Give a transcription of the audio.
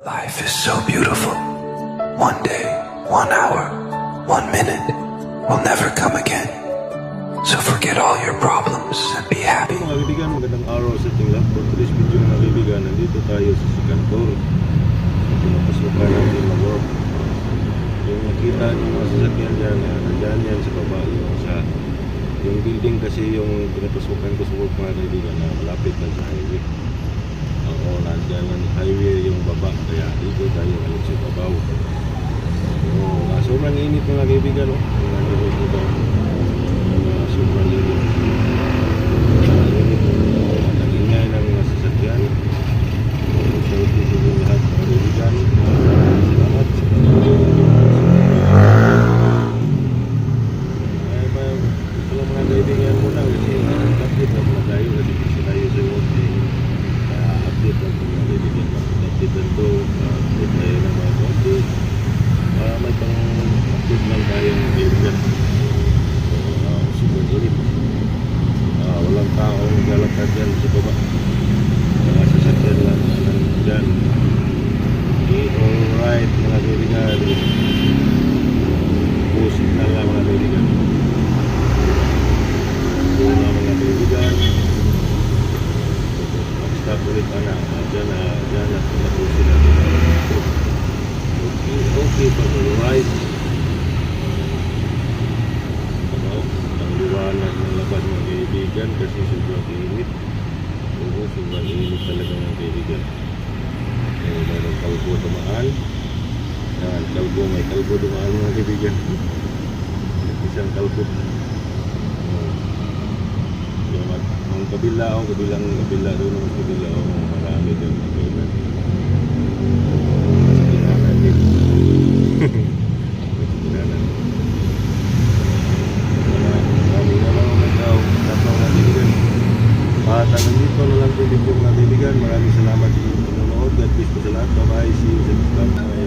Life is so beautiful. One day, 1 hour, 1 minute will never come again. So forget all your problems and be happy. Mga kaibigan, magandang araw sa ating lahat. For today's video mga kaibigan, nandito tayo sa Sikantor. Pinapasukan natin na work. Yung nakita yung mga sasakyan dyan, nandyan yan sa baba. Yung building kasi yung pinapasukan ko sa work mga kaibigan na malapit na sa highway. Oo, nandyan ang highway yung baba. Kaya dito tayo ngayon sa babaw. Sobrang init mga kaibigan. Nandito dito. Sobrang init. Ang ingay ng mga sasakyan. So, ito yung lahat mga kaibigan. Salamat. Ito lang mga kaibigan muna. Kasi update na muna tayo. Kasi kasi tayo sa work. Update lang mga kaibigan. Update lang ito. Update tayo ng mga update. May pang-update lang tayo mga kaibigan. Super init. Walang taong naglalakad dyan sa baba. Mga sasakyan lang dyan. Alright mga kaibigan. Pusit na lang mga kaibigan. Doon na mga kaibigan. Mag-stop ulit na. Dyan at pusit natin. Okay pa sa right. Ang liwanag ng labas mga kaibigan kasi sobrang init. Oo, sobrang init talaga mga kaibigan. Mayroong kalbo dumaan. Yan, kalbo, may kalbo dumaan mga kaibigan. Isang kalbo. Ang kabila doon ang kabila marami doon mga kaibigan. Nandito na lang po video mga kaibigan. Maraming salamat sa inyong panonood. God bless po sa lahat. Bye bye. See you sa next time.